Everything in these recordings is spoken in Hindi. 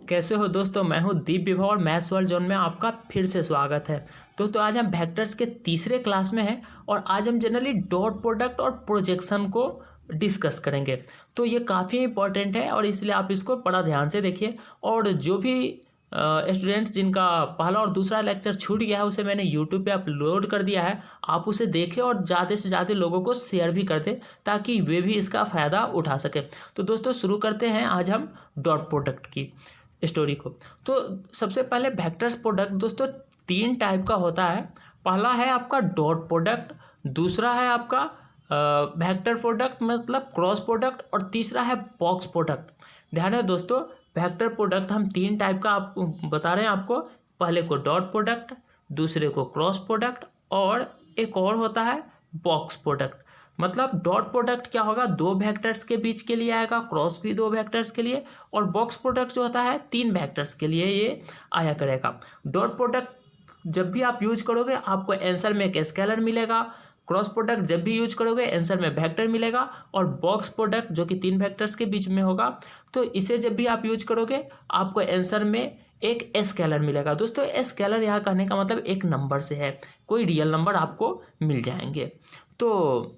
कैसे हो दोस्तों। मैं हूं दीप विभा और मैथ्स वर्ल्ड जोन में आपका फिर से स्वागत है। दोस्तों आज हम वेक्टर्स के तीसरे क्लास में हैं और आज हम जनरली डॉट प्रोडक्ट और प्रोजेक्शन को डिस्कस करेंगे। तो ये काफ़ी इंपॉर्टेंट है और इसलिए आप इसको बड़ा ध्यान से देखिए। और जो भी स्टूडेंट्स जिनका पहला और दूसरा लेक्चर छूट गया है उसे मैंने यूट्यूब पे अपलोड कर दिया है, आप उसे देखें और ज़्यादा से ज़्यादा लोगों को शेयर भी कर दें ताकि वे भी इसका फ़ायदा उठा सकें। तो दोस्तों शुरू करते हैं आज हम डॉट प्रोडक्ट की स्टोरी को। तो सबसे पहले वेक्टर्स प्रोडक्ट दोस्तों तीन टाइप का होता है। पहला है आपका डॉट प्रोडक्ट, दूसरा है आपका वेक्टर प्रोडक्ट मतलब क्रॉस प्रोडक्ट और तीसरा है बॉक्स प्रोडक्ट। ध्यान है दोस्तों, वेक्टर प्रोडक्ट हम तीन टाइप का आप बता रहे हैं आपको। पहले को डॉट प्रोडक्ट, दूसरे को क्रॉस प्रोडक्ट और एक और होता है बॉक्स प्रोडक्ट। मतलब डॉट प्रोडक्ट क्या होगा, दो वेक्टर्स के बीच के लिए आएगा, क्रॉस भी दो वेक्टर्स के लिए, और बॉक्स प्रोडक्ट जो होता है तीन वेक्टर्स के लिए ये आया करेगा। डॉट प्रोडक्ट जब भी आप यूज करोगे आपको आंसर में एक स्केलर मिलेगा, क्रॉस प्रोडक्ट जब भी यूज करोगे आंसर में वेक्टर मिलेगा, और बॉक्स प्रोडक्ट जो कि तीन वेक्टर्स के बीच में होगा तो इसे जब भी आप यूज करोगे आपको आंसर में एक स्केलर मिलेगा। दोस्तों स्केलर यहाँ कहने का मतलब एक नंबर से है, कोई रियल नंबर आपको मिल जाएंगे। तो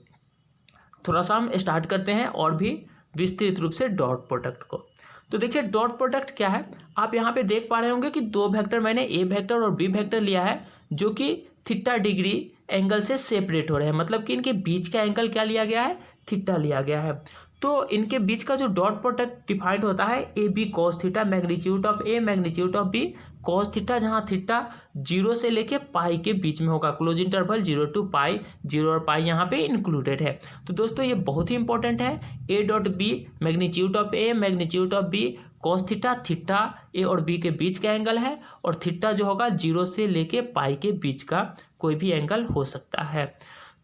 थोड़ा सा हम स्टार्ट करते हैं और भी विस्तृत रूप से डॉट प्रोडक्ट को। तो देखिए डॉट प्रोडक्ट क्या है, आप यहाँ पे देख पा रहे होंगे कि दो वेक्टर मैंने ए वेक्टर और बी वेक्टर लिया है जो कि थीटा डिग्री एंगल से सेपरेट हो रहे हैं। मतलब कि इनके बीच का एंगल क्या लिया गया है, थीटा लिया गया है। तो इनके बीच का जो डॉट प्रोडक्ट डिफाइंड होता है A B cos theta magnitude of A magnitude of B cos theta, जहाँ थीटा 0 से लेके पाई के बीच में होगा। क्लोज इंटरवल 0 to पाई, 0 और पाई यहाँ पे इंक्लूडेड है। तो दोस्तों ये बहुत ही इंपॉर्टेंट है। A dot B magnitude of A magnitude of B cos theta, theta A और बी के बीच का एंगल है, और थीटा जो होगा 0 से लेके पाई के बीच का कोई भी एंगल हो सकता है।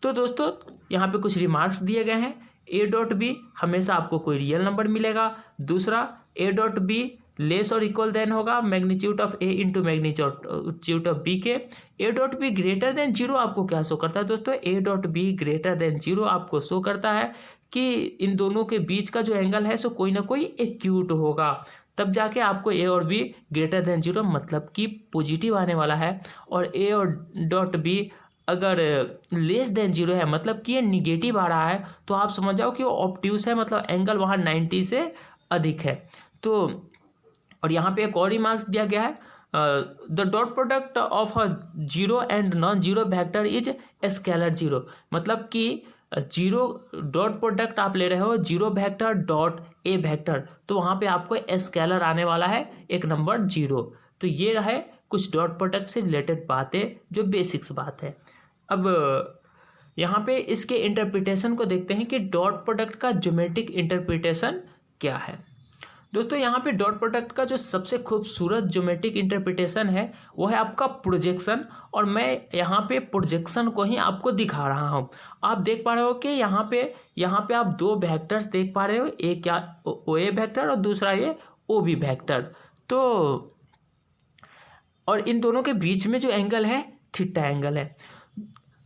तो दोस्तों यहाँ पे कुछ रिमार्क्स दिए गए हैं। ए डॉट बी हमेशा आपको कोई रियल नंबर मिलेगा। दूसरा ए डॉट बी लेस और इक्वल देन होगा magnitude of A into magnitude of B के। A dot B greater than 0 आपको क्या शो करता है दोस्तों, A dot B greater than 0 आपको शो करता है कि इन दोनों के बीच का जो एंगल है सो कोई ना कोई एक्यूट होगा, तब जाके आपको ए और बी ग्रेटर देन 0 मतलब कि पॉजिटिव आने वाला है। और ए और डॉट बी अगर लेस देन 0 है मतलब कि ये निगेटिव आ रहा है तो आप समझ जाओ कि वो ऑब्ट्यूस है, मतलब एंगल वहाँ 90 से अधिक है। तो और यहाँ पे एक और रिमार्क्स दिया गया है, the dot product of a zero and non zero vector is scalar zero. मतलब कि जीरो डॉट प्रोडक्ट आप ले रहे हो zero vector dot A vector, तो वहाँ पे आपको स्केलर आने वाला है एक नंबर 0। तो ये रहे कुछ डॉट प्रोडक्ट से रिलेटेड बातें जो बेसिक्स बात है। अब यहाँ पे इसके इंटरप्रिटेशन को देखते हैं कि डॉट प्रोडक्ट का ज्योमेट्रिक इंटरप्रिटेशन क्या है। दोस्तों यहाँ पे डॉट प्रोडक्ट का जो सबसे खूबसूरत ज्योमेट्रिक इंटरप्रिटेशन है वो है आपका प्रोजेक्शन, और मैं यहाँ पे प्रोजेक्शन को ही आपको दिखा रहा हूँ। आप देख पा रहे हो कि यहाँ पे आप दो वेक्टर्स देख पा रहे हो, एक क्या ओ ए वेक्टर और दूसरा ये ओ बी वेक्टर। तो और इन दोनों के बीच में जो एंगल है थीटा एंगल है।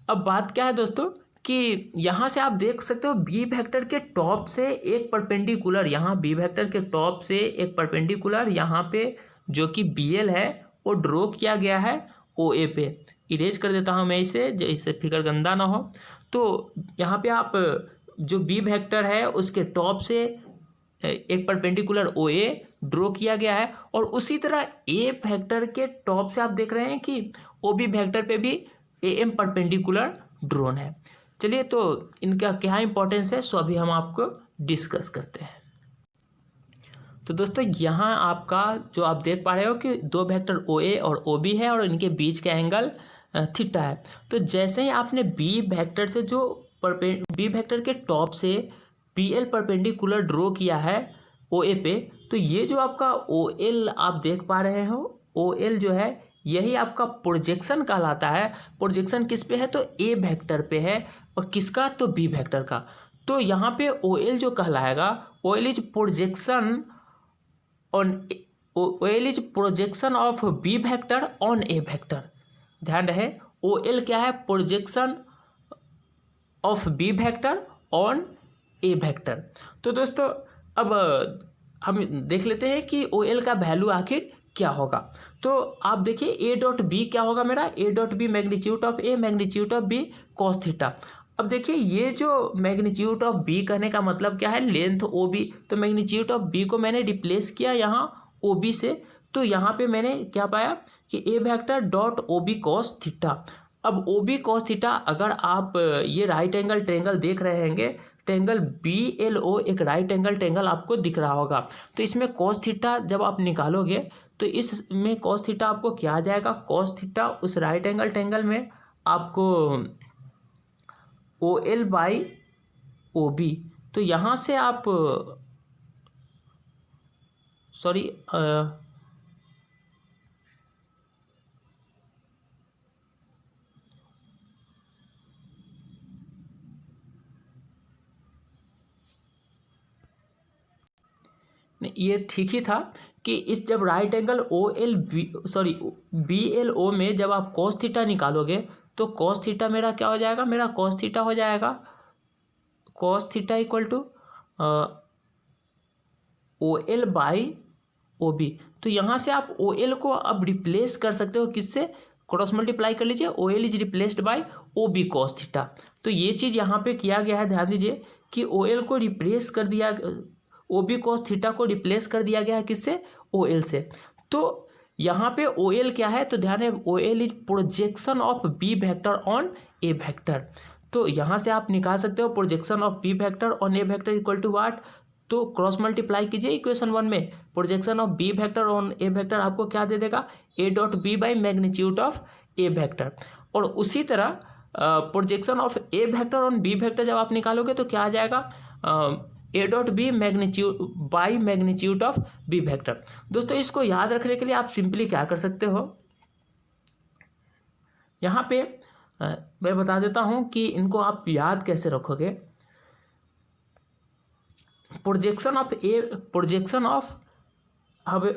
अब बात क्या है दोस्तों कि यहाँ से आप देख सकते हो बी वेक्टर के टॉप से एक परपेंडिकुलर, यहाँ बी वेक्टर के टॉप से एक परपेंडिकुलर यहाँ पे जो कि बी एल है वो ड्रॉ किया गया है ओ ए पे। इरेज कर देता हूँ मैं इसे, जिससे फिगर गंदा ना हो। तो यहाँ पे आप जो बी वेक्टर है उसके टॉप से एक परपेंडिकुलर ओ ए ड्रॉ किया गया है, और उसी तरह ए वेक्टर के टॉप से आप देख रहे हैं कि ओ बी वेक्टर पे भी ए एम परपेंडिकुलर ड्रोन है। चलिए तो इनका क्या इंपॉर्टेंस है सो अभी हम आपको डिस्कस करते हैं। तो दोस्तों यहाँ आपका जो आप देख पा रहे हो कि दो वेक्टर ओ ए और ओ बी है और इनके बीच का एंगल थीटा है। तो जैसे ही आपने बी वेक्टर से जो बी वेक्टर के टॉप से बी एल परपेंडिकुलर ड्रॉ किया है ओ ए पे, तो ये जो आपका ओ एल आप देख पा रहे हो, ओ एल जो है यही आपका प्रोजेक्शन कहलाता है। प्रोजेक्शन किस पे है तो ए वेक्टर पे है, और किसका तो बी वेक्टर का। तो यहाँ पे ओ एल जो कहलाएगा O L is projection on O L is projection of B vector on A vector. ध्यान रहे ओ एल क्या है, projection of B vector on A vector. तो दोस्तों अब हम देख लेते हैं कि ओ एल का वैल्यू आखिर क्या होगा। तो आप देखिए ए डॉट बी क्या होगा मेरा, A dot B magnitude of A magnitude of B cos theta. अब देखिए ये जो मैग्नीट्यूड ऑफ बी कहने का मतलब क्या है, लेंथ ओ बी, तो मैग्नीट्यूड ऑफ बी को मैंने रिप्लेस किया यहाँ ओ बी से, तो यहाँ पे मैंने क्या पाया कि A vector dot O B cos theta. अब ओ बी कॉस थीटा, अगर आप ये राइट एंगल ट्रेंगल देख रहे होंगे, ट्रेंगल बी एल ओ एक राइट एंगल ट्रेंगल आपको दिख रहा होगा, तो इसमें कॉस थीटा जब आप निकालोगे तो इसमें कॉस थीटा आपको क्या आ जाएगा, कॉस थीटा उस राइट एंगल ट्रेंगल में आपको O L by O B, तो यहाँ से आप सॉरी ये ठीक ही था कि इस जब right angle O L B sorry B L O में जब आप कॉस थीटा निकालोगे तो कॉस थीटा मेरा क्या हो जाएगा, मेरा कॉस थीटा हो जाएगा cos theta equal to O L by O B. तो यहाँ से आप ओ एल को अब रिप्लेस कर सकते हो किससे, क्रॉस मल्टीप्लाई कर लीजिए, O L is replaced by O B cos theta. तो ये चीज़ यहाँ पे किया गया है, ध्यान दीजिए कि ओ एल को रिप्लेस कर दिया, ओ बी कॉस थीटा को रिप्लेस कर दिया गया है किससे, ओ एल से। तो यहाँ पे ओ एल क्या है, तो ध्यान है O L is projection of B vector on A vector. तो यहाँ से आप निकाल सकते हो projection of B vector on A vector equal to what, तो क्रॉस मल्टीप्लाई कीजिए इक्वेशन 1 में, projection of B vector on A vector आपको क्या दे देगा, A dot B by magnitude of A vector. और उसी तरह projection of A vector on B vector जब आप निकालोगे तो क्या आ जाएगा, A dot B magnitude by magnitude of B vector. दोस्तों इसको याद रखने के लिए आप सिंपली क्या कर सकते हो, यहाँ पे मैं बता देता हूँ कि इनको आप याद कैसे रखोगे। प्रोजेक्शन ऑफ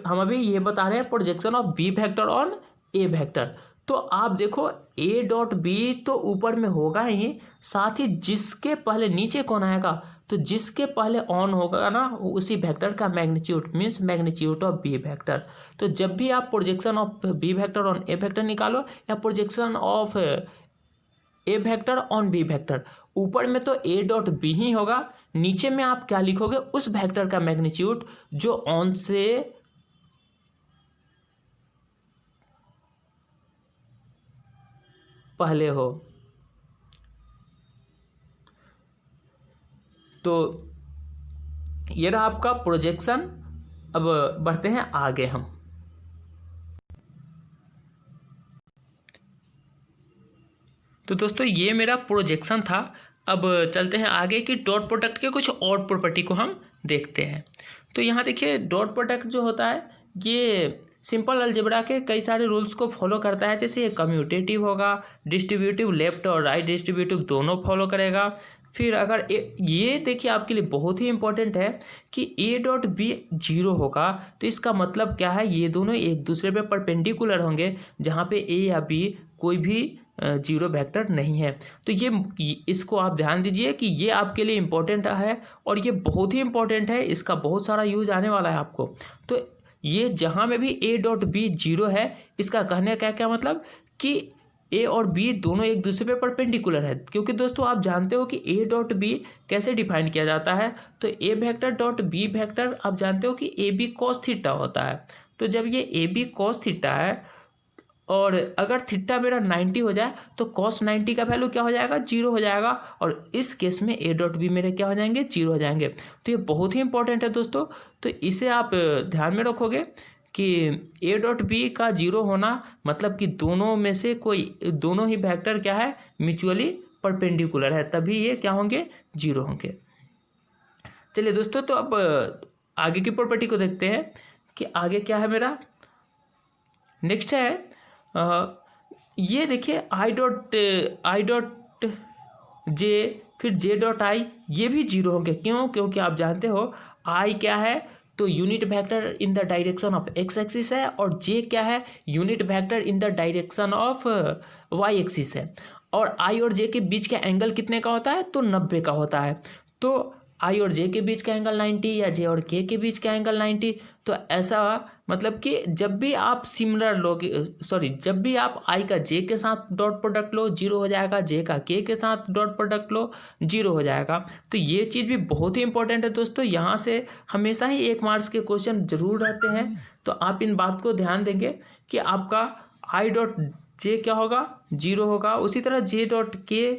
हम अभी ये बता रहे हैं projection of B vector on A vector. तो आप देखो ए डॉट बी तो ऊपर में होगा ही, साथ ही जिसके पहले नीचे कौन आएगा, तो जिसके पहले ऑन होगा ना उसी वेक्टर का magnitude means magnitude of B vector. तो जब भी आप projection of B vector on A vector निकालो या projection of A vector on B vector, ऊपर में तो ए डॉट बी ही होगा, नीचे में आप क्या लिखोगे, उस वेक्टर का मैग्नीट्यूड जो ऑन से पहले हो। तो ये रहा आपका प्रोजेक्शन। अब बढ़ते हैं आगे हम। तो दोस्तों ये मेरा प्रोजेक्शन था। अब चलते हैं आगे कि डॉट प्रोडक्ट के कुछ और प्रॉपर्टी को हम देखते हैं। तो यहाँ देखिए डॉट प्रोडक्ट जो होता है ये सिंपल अलजेब्रा के कई सारे रूल्स को फॉलो करता है, जैसे ये कम्यूटेटिव होगा, डिस्ट्रीब्यूटिव लेफ्ट और राइट डिस्ट्रीब्यूटिव दोनों फॉलो करेगा। फिर अगर ये देखिए आपके लिए बहुत ही इंपॉर्टेंट है कि ए डॉट बी जीरो होगा, तो इसका मतलब क्या है, ये दोनों एक दूसरे पे परपेंडिकुलर होंगे, जहाँ पे ए या बी कोई भी जीरो वेक्टर नहीं है। तो ये इसको आप ध्यान दीजिए कि ये आपके लिए इम्पोर्टेंट है और ये बहुत ही इम्पोर्टेंट है, इसका बहुत सारा यूज आने वाला है आपको। तो ये जहाँ में भी ए डॉट बी जीरो है, इसका कहने का क्या मतलब कि ए और बी दोनों एक दूसरे पे परपेंडिकुलर है। क्योंकि दोस्तों आप जानते हो कि ए डॉट बी कैसे डिफाइन किया जाता है, तो ए वेक्टर डॉट बी वेक्टर आप जानते हो कि ए बी कॉस थीटा होता है। तो जब ये ए बी कॉस थीटा है और अगर थीटा मेरा 90 हो जाए तो कॉस 90 का वैल्यू क्या हो जाएगा, जीरो हो जाएगा, और इस केस में ए डॉट बी मेरे क्या हो जाएंगे, जीरो हो जाएंगे। तो ये बहुत ही इंपॉर्टेंट है दोस्तों, तो इसे आप ध्यान में रखोगे कि ए डॉट बी का जीरो होना मतलब कि दोनों में से दोनों ही वेक्टर क्या है, म्यूचुअली परपेंडिकुलर है, तभी ये क्या होंगे, जीरो होंगे। चलिए दोस्तों, तो अब आगे की प्रॉपर्टी को देखते हैं कि आगे क्या है मेरा। नेक्स्ट है ये देखिए आई डॉट जे फिर जे डॉट आई, ये भी जीरो होंगे। क्यों, क्योंकि आप जानते हो आई क्या है, तो unit vector in the direction of X axis है, और जे क्या है, unit vector in the direction of Y axis है। और आई और जे के बीच का एंगल कितने का होता है, तो 90 का होता है। तो आई और जे के बीच का एंगल 90 या जे और के के बीच का एंगल 90। तो ऐसा मतलब कि जब भी आप सिमिलर लोगे, जब भी आप आई का जे के साथ डॉट प्रोडक्ट लो 0 हो जाएगा, जे का के साथ डॉट प्रोडक्ट लो 0 हो जाएगा। तो ये चीज़ भी बहुत ही इंपॉर्टेंट है दोस्तों, यहाँ से हमेशा ही 1 मार्क्स के क्वेश्चन जरूर रहते हैं। तो आप इन बात को ध्यान देंगे कि आपका आई डॉट जे क्या होगा, 0 होगा। उसी तरह जे डॉट के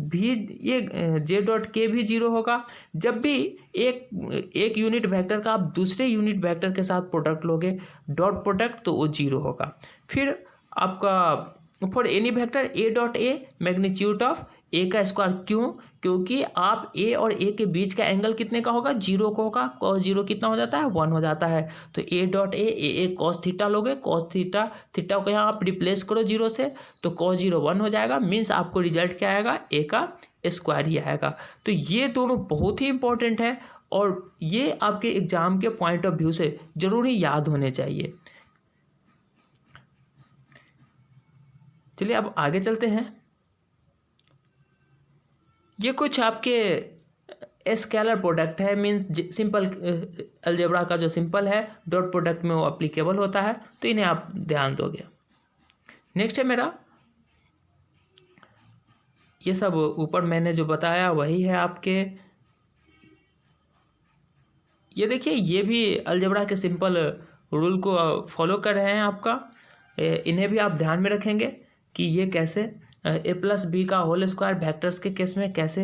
भी, ये जे डॉट के भी 0 होगा। जब भी एक यूनिट वेक्टर का आप दूसरे यूनिट वेक्टर के साथ प्रोडक्ट लोगे डॉट प्रोडक्ट, तो वो 0 होगा। फिर आपका for any vector A dot A magnitude of A का स्क्वायर, क्यों? क्योंकि आप ए और ए के बीच का एंगल कितने का होगा, 0 का होगा। cos 0 कितना हो जाता है, 1 हो जाता है। तो ए डॉट ए cos थीटा लोगे, cos थीटा को यहाँ आप रिप्लेस करो 0 से, तो cos 0 1 हो जाएगा। मीन्स आपको रिजल्ट क्या आएगा, ए का स्क्वायर ही आएगा। तो ये दोनों बहुत ही इंपॉर्टेंट है और ये आपके एग्जाम के पॉइंट ऑफ व्यू से जरूर ही याद होने चाहिए। चलिए अब आगे चलते हैं। ये कुछ आपके स्केलर प्रोडक्ट है, मीन्स सिंपल अलजेब्रा का जो सिंपल है डॉट प्रोडक्ट में वो अप्लीकेबल होता है, तो इन्हें आप ध्यान दोगे। नेक्स्ट है मेरा, ये सब ऊपर मैंने जो बताया वही है आपके। ये देखिए, ये भी अलजेब्रा के सिंपल रूल को फॉलो कर रहे हैं आपका। इन्हें भी आप ध्यान में रखेंगे कि ये कैसे ए प्लस बी का होल स्क्वायर वेक्टर्स के केस में कैसे।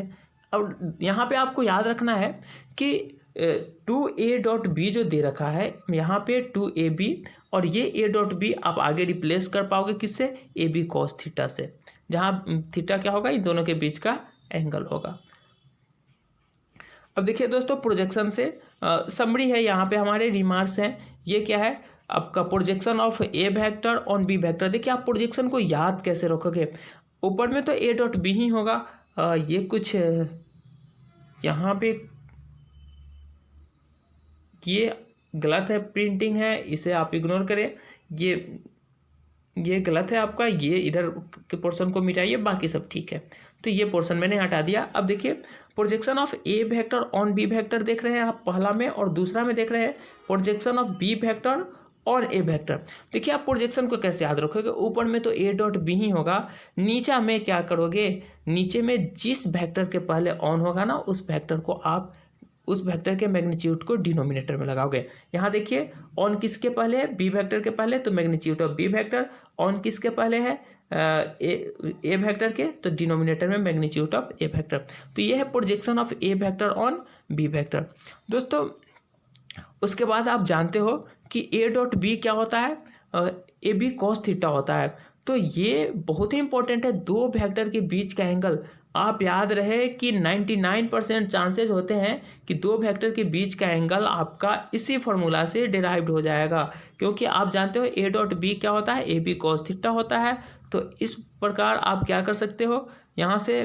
अब यहाँ पे आपको याद रखना है कि 2a डॉट बी जो दे रखा है यहाँ पे 2ab, और ये a डॉट बी आप आगे रिप्लेस कर पाओगे किससे, ए बी कॉस थीटा से, जहाँ थीटा क्या होगा, इन दोनों के बीच का एंगल होगा। अब देखिए दोस्तों, प्रोजेक्शन से समरी है, यहाँ पे हमारे रिमार्क्स हैं। ये क्या है, आपका projection of A vector on B vector. देखिए आप प्रोजेक्शन को याद कैसे रखोगे, ऊपर में तो ए डॉट बी ही होगा। ये कुछ यहाँ पे ये गलत है, प्रिंटिंग है, इसे आप इग्नोर करें। ये गलत है आपका, ये इधर के पोर्शन को मिटाइए, बाकी सब ठीक है। तो ये पोर्शन मैंने हटा दिया। अब देखिए projection of A vector on B vector देख रहे हैं आप पहला में, और दूसरा में देख रहे हैं प्रोजेक्शन ऑफ बी वेक्टर और ए वेक्टर। देखिए आप प्रोजेक्शन को कैसे याद रखोगे, ऊपर में तो ए डॉट बी ही होगा, नीचे में क्या करोगे, नीचे में जिस वेक्टर के पहले ऑन होगा ना, उस वेक्टर को आप उस वेक्टर के मैग्नीट्यूड को डिनोमिनेटर में लगाओगे। यहाँ देखिए ऑन किसके पहले है, बी वेक्टर के पहले, तो magnitude of B vector. On किसके पहले है, ए वेक्टर के, तो डिनोमिनेटर में मैग्नीट्यूड ऑफ ए वेक्टर। तो ये है projection of A vector on B vector. दोस्तों उसके बाद आप जानते हो कि ए डॉट बी क्या होता है, ए बी कॉस थीटा होता है। तो ये बहुत ही इंपॉर्टेंट है, दो वेक्टर के बीच का एंगल। आप याद रहे कि 99% चांसेस होते हैं कि दो वेक्टर के बीच का एंगल आपका इसी फार्मूला से डिराइव्ड हो जाएगा, क्योंकि आप जानते हो ए डॉट बी क्या होता है, ए बी कॉस थीटा होता है। तो इस प्रकार आप क्या कर सकते हो, यहाँ से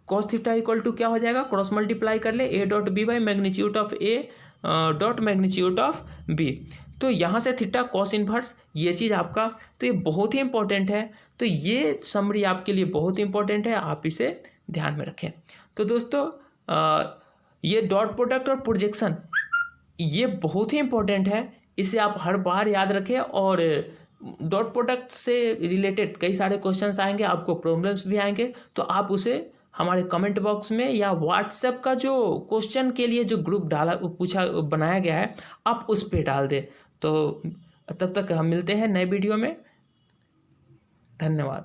कॉस थीटा इक्वल टू क्या हो जाएगा, क्रॉस मल्टीप्लाई कर ले A dot B by magnitude of A dot magnitude of B. तो यहाँ से थीटा कॉस इन्वर्स, ये चीज़ आपका, तो ये बहुत ही इंपॉर्टेंट है। तो ये समरी आपके लिए बहुत ही इंपॉर्टेंट है, आप इसे ध्यान में रखें। तो दोस्तों ये डॉट प्रोडक्ट और प्रोजेक्शन ये बहुत ही इंपॉर्टेंट है, इसे आप हर बार याद रखें। और डॉट प्रोडक्ट से रिलेटेड कई सारे क्वेश्चंस आएंगे, आपको प्रॉब्लम्स भी आएंगे, तो आप उसे हमारे कमेंट बॉक्स में या व्हाट्सएप का जो क्वेश्चन के लिए जो ग्रुप बनाया गया है, आप उस पर डाल दें। तो तब तक हम मिलते हैं नए वीडियो में। धन्यवाद।